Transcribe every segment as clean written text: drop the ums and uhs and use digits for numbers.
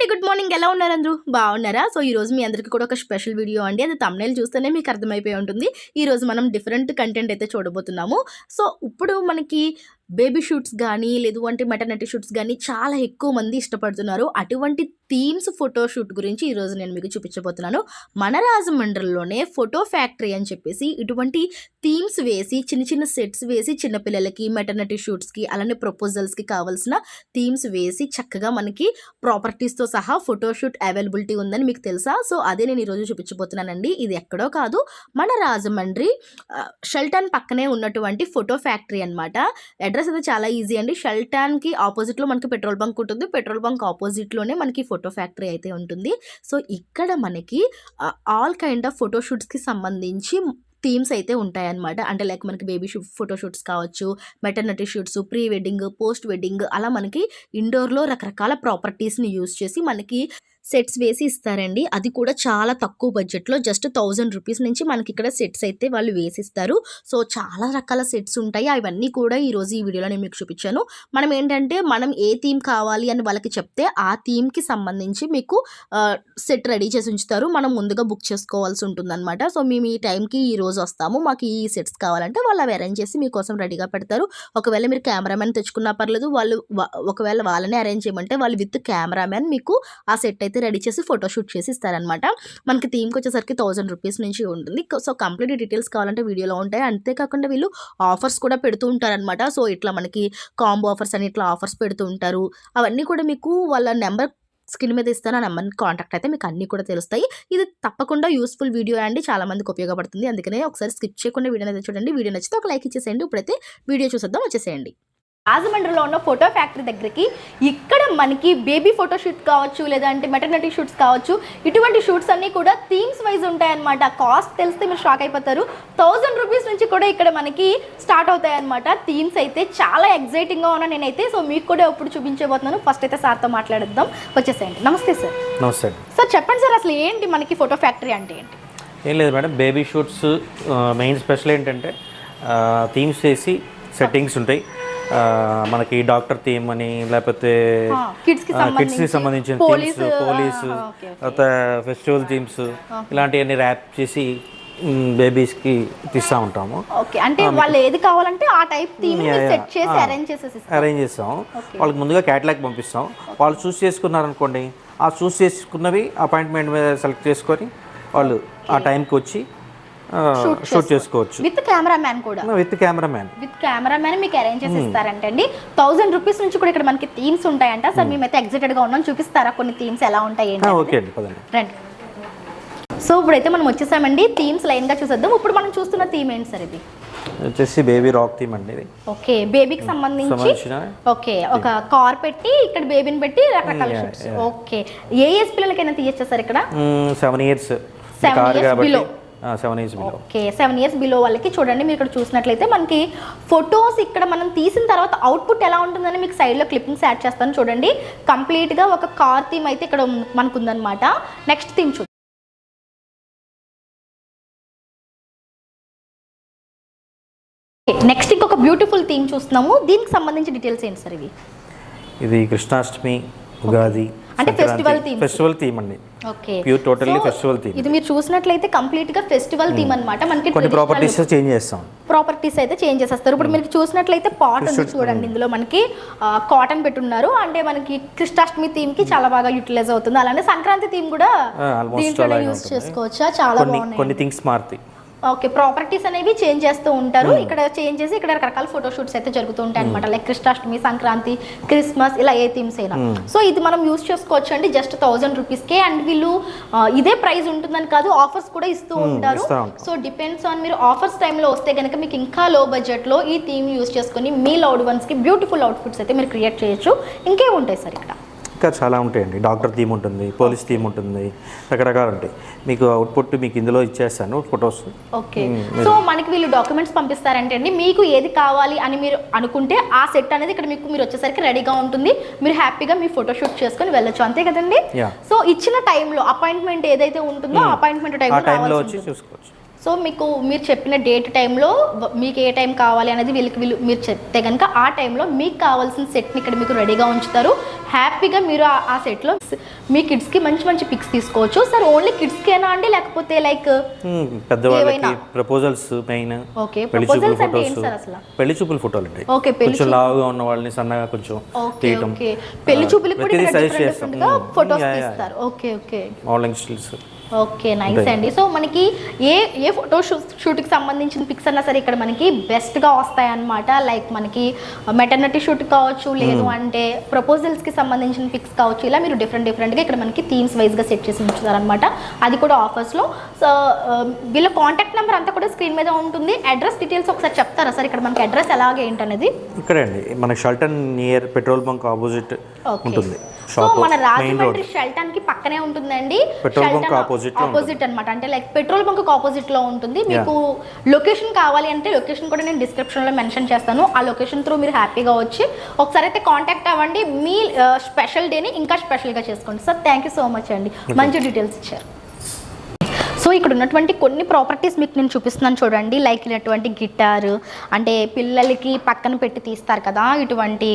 అండి, good morning. ఎలా ఉన్నారు అందరూ? బాగున్నారా? సో ఈ రోజు మీ అందరికీ కూడా ఒక స్పెషల్ వీడియో అండి. అది థంబ్నెయిల్ చూస్తేనే మీకు అర్థమైపోయి ఉంటుంది. ఈ రోజు మనం డిఫరెంట్ కంటెంట్ అయితే చూడబోతున్నాము. సో ఇప్పుడు మనకి బేబీ షూట్స్ కానీ లేదు అంటే మెటర్నిటీ షూట్స్ కానీ చాలా ఎక్కువ మంది ఇష్టపడుతున్నారు. అటువంటి థీమ్స్ ఫోటో షూట్ గురించి ఈరోజు నేను మీకు చూపించబోతున్నాను. మన రాజమండ్రిలోనే ఫోటో ఫ్యాక్టరీ అని చెప్పేసి ఇటువంటి థీమ్స్ వేసి చిన్న చిన్న సెట్స్ వేసి చిన్నపిల్లలకి మెటర్నిటీ షూట్స్కి అలానే ప్రపోజల్స్కి కావాల్సిన థీమ్స్ వేసి చక్కగా మనకి ప్రాపర్టీస్తో సహా ఫోటోషూట్ అవైలబిలిటీ ఉందని మీకు తెలుసా? సో అదే నేను ఈరోజు చూపించబోతున్నానండి. ఇది ఎక్కడో కాదు, మన రాజమండ్రి షెల్టన్ పక్కనే ఉన్నటువంటి ఫోటో ఫ్యాక్టరీ అనమాట. అడ్రస్ అయితే చాలా ఈజీ అండి. షెల్టన్కి ఆపోజిట్లో మనకి పెట్రోల్ బంక్ ఉంటుంది. పెట్రోల్ బంక్ ఆపోజిట్లోనే మనకి ఫోటో ఫ్యాక్టరీ అయితే ఉంటుంది. సో ఇక్కడ మనకి ఆల్ కైండ్ ఆఫ్ ఫోటోషూట్స్కి సంబంధించి థీమ్స్ అయితే ఉంటాయన్నమాట. అంటే లైక్ మనకి బేబీ ఫోటోషూట్స్ కావచ్చు, maternity shoots, pre wedding, post wedding, అలా మనకి ఇండోర్లో రకరకాల ప్రాపర్టీస్ని యూజ్ చేసి మనకి సెట్స్ వేసి ఇస్తారండి. అది కూడా చాలా తక్కువ బడ్జెట్లో, జస్ట్ 1000 రూపీస్ నుంచి మనకి ఇక్కడ సెట్స్ అయితే వాళ్ళు వేసిస్తారు. సో చాలా రకాల సెట్స్ ఉంటాయి. అవన్నీ కూడా ఈరోజు ఈ వీడియోలో నేను మీకు చూపించాను. మనం ఏంటంటే మనం ఏ థీమ్ కావాలి అని వాళ్ళకి చెప్తే ఆ థీమ్కి సంబంధించి మీకు సెట్ రెడీ చేసి ఉంచుతారు. మనం ముందుగా బుక్ చేసుకోవాల్సి ఉంటుంది అనమాట. సో మేము ఈ టైంకి ఈ రోజు వస్తాము, మాకు ఈ సెట్స్ కావాలంటే వాళ్ళు అవి అరేంజ్ చేసి మీకోసం రెడీగా పెడతారు. ఒకవేళ మీరు కెమెరామెన్ తెచ్చుకున్నా పర్లేదు, వాళ్ళు ఒకవేళ వాళ్ళని అరేంజ్ చేయమంటే వాళ్ళు విత్ కెమెరామెన్ మీకు ఆ సెట్ అయితే రెడీ చేసి ఫోటోషూట్ చేసి ఇస్తారనమాట. మనకి థీమ్కి వచ్చేసరికి 1000 రూపీస్ నుంచి ఉంటుంది. సో కంప్లీట్ డీటెయిల్స్ కావాలంటే వీడియోలో ఉంటాయి. అంతేకాకుండా వీళ్ళు ఆఫర్స్ కూడా పెడుతూ ఉంటారనమాట. సో ఇట్లా మనకి కాంబో ఆఫర్స్ అని ఇట్లా ఆఫర్స్ పెడుతూ ఉంటారు. అవన్నీ కూడా మీకు వాళ్ళ నెంబర్ స్క్రీన్ మీద ఇస్తాను, ఆ నెంబర్ని కాంటాక్ట్ అయితే మీకు అన్నీ కూడా తెలుస్తాయి. ఇది తప్పకుండా యూస్ఫుల్ వీడియో అండి, చాలా మందికి ఉపయోగపడుతుంది. అందుకనే ఒకసారి స్కిప్ చేయకుండా వీడియో అయితే చూడండి. వీడియో నచ్చితే ఒక లైక్ ఇచ్చేసేయండి. ఇప్పుడైతే వీడియో చూసేద్దాం, వచ్చేసేయండి. రాజమండ్రిలో ఉన్న ఫోటో ఫ్యాక్టరీ దగ్గరికి ఇక్కడ మనకి బేబీ ఫోటో షూట్ కావచ్చు, లేదంటే మెటర్నిటీ షూట్స్ కావచ్చు, ఇటువంటి షూట్స్ అన్నీ కూడా థీమ్స్ వైజ్ ఉంటాయన్నమాట. కాస్ట్ తెలిస్తే మీరు షాక్ అయిపోతారు. 1000 రూపీస్ నుంచి కూడా ఇక్కడ మనకి స్టార్ట్ అవుతాయన్నమాట. థీమ్స్ అయితే చాలా ఎగ్జైటింగ్గా ఉన్నా నేనైతే. సో మీకు కూడా ఇప్పుడు చూపించబోతున్నాను. ఫస్ట్ అయితే సార్తో మాట్లాడేద్దాం, వచ్చేసేయండి. నమస్తే సార్. నమస్తే సార్, చెప్పండి సార్, అసలు ఏంటి మనకి ఫోటో ఫ్యాక్టరీ అంటే ఏంటి? ఏం లేదు madam, baby shoots main special ఏంటంటే థీమ్స్ వేసి సెట్టింగ్స్ ఉంటాయి. మనకి డాక్టర్ థీమ్ అని, లేకపోతే కిడ్స్కి సంబంధించిన థీమ్స్, పోలీసు, తర్వాత ఫెస్టివల్ థీమ్స్, ఇలాంటివన్నీ ర్యాప్ చేసి బేబీస్కి తీస్తూ ఉంటాము. అంటే వాళ్ళు ఏది కావాలంటే ఆ టైప్ థీమ్ సెట్ చేసి అరేంజ్ చేస్తాం. వాళ్ళకి ముందుగా క్యాటలాగ్ పంపిస్తాం. వాళ్ళు చూస్ చేసుకున్నారనుకోండి, ఆ చూస్ చేసుకున్నవి అపాయింట్మెంట్ మీద సెలెక్ట్ చేసుకొని వాళ్ళు ఆ టైంకి వచ్చి షూట్ చేసుకోవచ్చు. విత్ కెమెరామ్యాన్ కూడా, విత్ కెమెరామ్యాన్ మీకు అరేంజ్ చేసి ఇస్తారంటే అండి. 1000 రూపీస్ నుంచి కూడా ఇక్కడ మనకి థీమ్స్ ఉంటాయంట. సార్ మేమైతే ఎగ్జైటెడ్ గా ఉన్నాం, చూపిస్తారా కొన్ని థీమ్స్ ఎలా ఉంటాయి? ఓకే అండి, పదండి రండి. సో ఇప్పుడైతే మనం వచ్చేసామండి, థీమ్స్ లైన్ గా చూసేద్దాం. ఇప్పుడు మనం చూస్తున్న థీమ్ ఏంటి సార్? ఇది వచ్చేసి బేబీ రాక్ థీమ్ అండి. ఇది ఓకే, బేబీకి సంబంధించి ఓకే ఒక కార్ పెట్టి ఇక్కడ బేబీని పెట్టి రకరకాల షూట్స్. ఓకే, ఏ ఏజ్ పిల్లలకైనా తీయచ్చా సార్? ఇక్కడ 7 years below. 7 years below. Okay, 7 years below వాళ్ళకి చూడండి. మీరు ఇక్కడ చూసినట్లయితే మనకి ఫొటోస్ ఇక్కడ మనం తీసిన తర్వాత అవుట్పుట్ ఎలా ఉంటుందని మీకు సైడ్లో క్లిప్పింగ్స్ యాడ్ చేస్తాను చూడండి. కంప్లీట్గా ఒక కార్ థీమ్ అయితే ఇక్కడ మనకు ఉందన్నమాట. నెక్స్ట్ థీమ్ చూడండి. నెక్స్ట్ ఇంకొక బ్యూటిఫుల్ థీమ్ చూస్తున్నాము. దీనికి సంబంధించి డీటెయిల్స్ ఏంటి సార్? ఇది కృష్ణాష్టమి, ఉగాది అంటే ఫెస్టివల్ థీమ్ అండి. Okay, pure totally festival theme. ఇది మీరు చూసినట్లయితే కంప్లీట్ గా ఫెస్టివల్ థీమ్ అన్నమాట. మనకి కొన్ని ప్రాపర్టీస్ చేంజ్ చేస్తాం, ప్రాపర్టీస్ అయితే చేంజ్ చేస్తారు. ఇప్పుడు మీరు చూసినట్లయితే పాట్ ఉంది చూడండి, ఇందులో మనకి కాటన్ పెట్టున్నారు. అంటే మనకి కృష్ణాష్టమి థీమ్ కి చాలా బాగా యూటిలైజ్ అవుతుంది. అలానే సంక్రాంతి థీమ్ కూడా దీంట్లో యూజ్ చేసుకోవచ్చా? చాలా బాగున్నాయి. కొన్ని థింగ్స్ మారుతాయి. ఓకే, ప్రాపర్టీస్ అనేవి చేంజ్ చేస్తూ ఉంటారు. ఇక్కడ చేంజ్ చేసి ఇక్కడ రకరకాల ఫోటో షూట్స్ అయితే జరుగుతూ ఉంటాయి అనమాట. లైక్ కృష్ణాష్టమి, సంక్రాంతి, క్రిస్మస్, ఇలా ఏ థీమ్స్ అయినా. సో ఇది మనం యూజ్ చేసుకోవచ్చు అండి, జస్ట్ 1000 రూపీస్కే. అండ్ వీళ్ళు ఇదే ప్రైస్ ఉంటుందని కాదు, ఆఫర్స్ కూడా ఇస్తూ ఉంటారు. సో డిపెండ్స్ ఆన్ మీరు ఆఫర్స్ టైంలో వస్తే కనుక మీకు ఇంకా లో బడ్జెట్లో ఈ థీమ్ యూజ్ చేసుకొని మీ లవ్డ్ వన్స్కి బ్యూటిఫుల్ అవుట్ఫిట్స్ అయితే మీరు క్రియేట్ చేయొచ్చు. ఇంకేముంటాయి సార్ ఇక్కడ? ఇంకా చాలా ఉంటాయండి. డాక్టర్ థీమ్ ఉంటుంది, పోలీస్ థీమ్ ఉంటుంది, రకరకాలు ఉంటాయి. మీకు అవుట్పుట్ మీకు ఇందులో ఇచ్చేస్తాను ఫొటోస్. ఓకే, సో మనకి వీళ్ళు డాక్యుమెంట్స్ పంపిస్తారంటే అండి, మీకు ఏది కావాలి అని మీరు అనుకుంటే ఆ సెట్ అనేది ఇక్కడ మీకు మీరు వచ్చేసరికి రెడీగా ఉంటుంది. మీరు హ్యాపీగా మీ ఫోటో షూట్ చేసుకొని వెళ్ళొచ్చు, అంతే కదండి? సో ఇచ్చిన టైంలో అపాయింట్మెంట్ ఏదైతే ఉంటుందో అపాయింట్మెంట్ టైంలో వచ్చి చూసుకోవచ్చు. సో మీకు మీరు చెప్పిన డేట్ టైంలో మీకు ఏ టైం కావాలి అనేది మీరు చెప్తే కనుక ఆ టైంలో మీకు కావాల్సిన సెట్ని ఇక్కడ మీకు రెడీగా ఉంచుతారు. హ్యాపీగా మీరు ఆ సెట్లో మీ కిడ్స్కి మంచి మంచి పిక్స్ తీసుకోవచ్చు. సార్ ఓన్లీ కిడ్స్కేనా అండి లేకపోతే లైక్ పెద్దవాళ్ళకి ప్రపోజల్స్ మెయిన్. ఓకే, ప్రపోజల్స్ అంటే ఏంటి సార్ అసలు? పెళ్లి చూపుల ఫోటోలు ఉంటాయి. ఓకే, కొంచెం లావుగా ఉన్న వాళ్ళని సన్నగా కొంచెం తీయటం. ఓకే, పెళ్లి చూపులకు కూడా ఫోటోస్ తీస్తారు. Okay okay, modelling stills. Okay, nice అండి. సో మనకి ఏ ఫోటో షూట్కి సంబంధించిన పిక్స్ అన్నా సరే ఇక్కడ మనకి బెస్ట్గా వస్తాయి అన్నమాట. లైక్ మనకి మెటర్నిటీ షూట్ కావచ్చు, లేదు అంటే ప్రపోజల్స్కి సంబంధించిన పిక్స్ కావచ్చు. ఇలా మీరు డిఫరెంట్గా ఇక్కడ మనకి థీమ్స్ వైజ్గా సెట్ చేసి ఉంచుతారనమాట. అది కూడా ఆఫర్స్లో. సో వీళ్ళ కాంటాక్ట్ నెంబర్ అంతా కూడా స్క్రీన్ మీద ఉంటుంది. అడ్రస్ డీటెయిల్స్ ఒకసారి చెప్తారా సార్? ఇక్కడ మనకి అడ్రస్ ఎలాగే ఏంటనేది. ఇక్కడే అండి, మనకి Sheldon near petrol bunk opposite ఉంటుంది. సో మన రాజమండ్రి షెల్టన్ కి పక్కనే ఉంటుందండి. ఆపోజిట్ అన్నమాట. అంటే లైక్ పెట్రోల్ బంక్ ఆపోజిట్ లో ఉంటుంది. మీకు లొకేషన్ కావాలి అంటే లొకేషన్ కూడా నేను డిస్క్రిప్షన్ లో మెన్షన్ చేస్తాను. ఆ లొకేషన్ త్రూ మీరు హ్యాపీగా వచ్చి ఒకసారి అయితే కాంటాక్ట్ అవ్వండి. మీ స్పెషల్ డేని ఇంకా స్పెషల్ గా చేసుకోండి. Sir thank you so much అండి, మంచి డీటెయిల్స్ ఇచ్చారు. సో ఇక్కడ ఉన్నటువంటి కొన్ని ప్రాపర్టీస్ మీకు నేను చూపిస్తున్నాను చూడండి. లైక్ ఇటువంటి గిటార్, అంటే పిల్లలకి పక్కన పెట్టి తీస్తారు కదా ఇటువంటి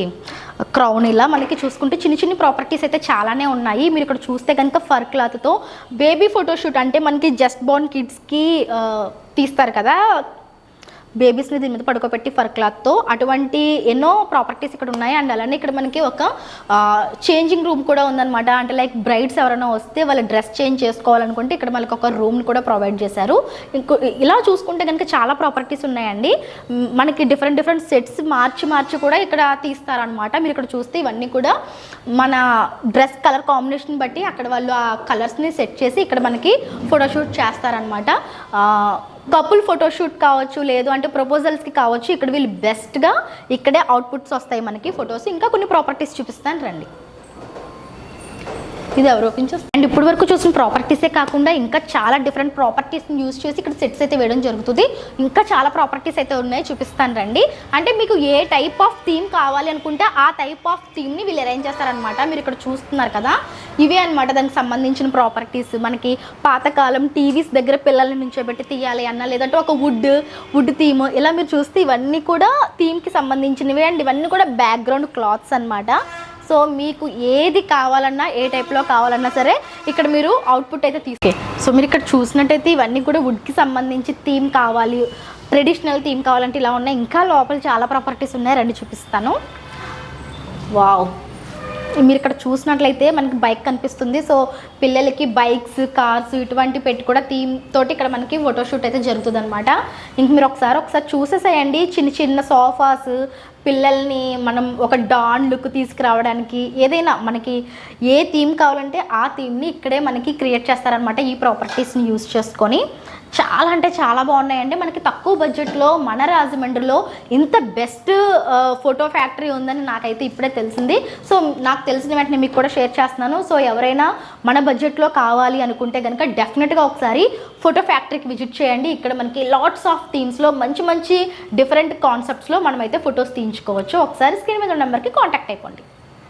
క్రౌన్, ఇలా మనకి చూసుకుంటే చిన్ని ప్రాపర్టీస్ అయితే చాలానే ఉన్నాయి. మీరు ఇక్కడ చూస్తే కనుక ఫర్ క్లాత్తో బేబీ ఫోటోషూట్, అంటే మనకి జస్ట్ బోర్న్ కిడ్స్కి తీస్తారు కదా బేబీస్ని దీని మీద పడుకోబెట్టి ఫర్ క్లాత్తో, అటువంటి ఎన్నో ప్రాపర్టీస్ ఇక్కడ ఉన్నాయి. అండ్ అలానే ఇక్కడ మనకి ఒక చేంజింగ్ రూమ్ కూడా ఉందన్నమాట. అంటే లైక్ బ్రైడ్స్ ఎవరైనా వస్తే వాళ్ళ డ్రెస్ చేంజ్ చేసుకోవాలనుకుంటే ఇక్కడ మనకి ఒక రూమ్ని కూడా ప్రొవైడ్ చేశారు. ఇలా చూసుకుంటే కనుక చాలా ప్రాపర్టీస్ ఉన్నాయండి. మనకి డిఫరెంట్ సెట్స్ మార్చి కూడా ఇక్కడ తీస్తారనమాట. మీరు ఇక్కడ చూస్తే ఇవన్నీ కూడా మన డ్రెస్ కలర్ కాంబినేషన్ బట్టి అక్కడ వాళ్ళు ఆ కలర్స్ని సెట్ చేసి ఇక్కడ మనకి ఫోటోషూట్ చేస్తారనమాట. కపుల్ ఫోటోషూట్ కావచ్చు, లేదు అంటే ప్రపోజల్స్కి కావచ్చు. ఇక్కడ వీళ్ళు బెస్ట్గా ఇక్కడే అవుట్పుట్స్ వస్తాయి మనకి ఫొటోస్. ఇంకా కొన్ని ప్రాపర్టీస్ చూపిస్తాను రండి. ఇది ఎవరు ఓపెన్ చేస్తారు. అండ్ ఇప్పుడు వరకు చూసిన ప్రాపర్టీసే కాకుండా ఇంకా చాలా డిఫరెంట్ ప్రాపర్టీస్ని యూజ్ చేసి ఇక్కడ సెట్స్ అయితే వేయడం జరుగుతుంది. ఇంకా చాలా ప్రాపర్టీస్ అయితే ఉన్నాయి, చూపిస్తాను రండి. అంటే మీకు ఏ టైప్ ఆఫ్ థీమ్ కావాలి అనుకుంటే ఆ టైప్ ఆఫ్ థీమ్ని వీళ్ళు అరేంజ్ చేస్తారనమాట. మీరు ఇక్కడ చూస్తున్నారు కదా, ఇవే అనమాట దానికి సంబంధించిన ప్రాపర్టీస్. మనకి పాతకాలం టీవీస్ దగ్గర పిల్లల్ని నుంచోబెట్టి తీయాలి అన్న, లేదంటే ఒక వుడ్ థీమ్, ఇలా మీరు చూస్తే ఇవన్నీ కూడా థీమ్కి సంబంధించినవి. అండ్ ఇవన్నీ కూడా బ్యాక్గ్రౌండ్ క్లాత్స్ అనమాట. సో మీకు ఏది కావాలన్నా, ఏ టైప్లో కావాలన్నా సరే ఇక్కడ మీరు అవుట్పుట్ అయితే తీసుకే. సో మీరు ఇక్కడ చూసినట్టయితే ఇవన్నీ కూడా వుడ్కి సంబంధించి థీమ్ కావాలి, ట్రెడిషనల్ థీమ్ కావాలంటే ఇలా ఉన్నాయి. ఇంకా లోపల చాలా ప్రాపర్టీస్ ఉన్నాయి, రండి చూపిస్తాను. వావ్, మీరు ఇక్కడ చూసినట్లయితే మనకి బైక్ కనిపిస్తుంది. సో పిల్లలకి బైక్స్, కార్స్ ఇటువంటి పెట్టి కూడా థీమ్ తోటి ఇక్కడ మనకి ఫోటోషూట్ అయితే జరుగుతుంది అనమాట. ఇంక మీరు ఒకసారి చూసేసేయండి. చిన్న సోఫాస్, పిల్లల్ని మనం ఒక డాన్ లుక్ తీసుకురావడానికి ఏదైనా మనకి ఏ థీమ్ కావాలంటే ఆ థీమ్ని ఇక్కడే మనకి క్రియేట్ చేస్తారనమాట. ఈ ప్రాపర్టీస్ని యూజ్ చేసుకొని చాలా అంటే చాలా బాగున్నాయండి. మనకి తక్కువ బడ్జెట్లో మన రాజమండ్రిలో ఇంత బెస్ట్ ఫోటో ఫ్యాక్టరీ ఉందని నాకైతే ఇప్పుడే తెలిసింది. సో నాకు తెలిసిన వెంటనే మీకు కూడా షేర్ చేస్తున్నాను. సో ఎవరైనా మన బడ్జెట్లో కావాలి అనుకుంటే కనుక డెఫినెట్గా ఒకసారి ఫోటో ఫ్యాక్టరీకి విజిట్ చేయండి. ఇక్కడ మనకి లాట్స్ ఆఫ్ థీమ్స్లో మంచి డిఫరెంట్ కాన్సెప్ట్స్లో మనమైతే ఫొటోస్ తీయించుకోవచ్చు. ఒకసారి స్క్రీన్ మీద ఉన్న నెంబర్కి కాంటాక్ట్ అయిపోండి.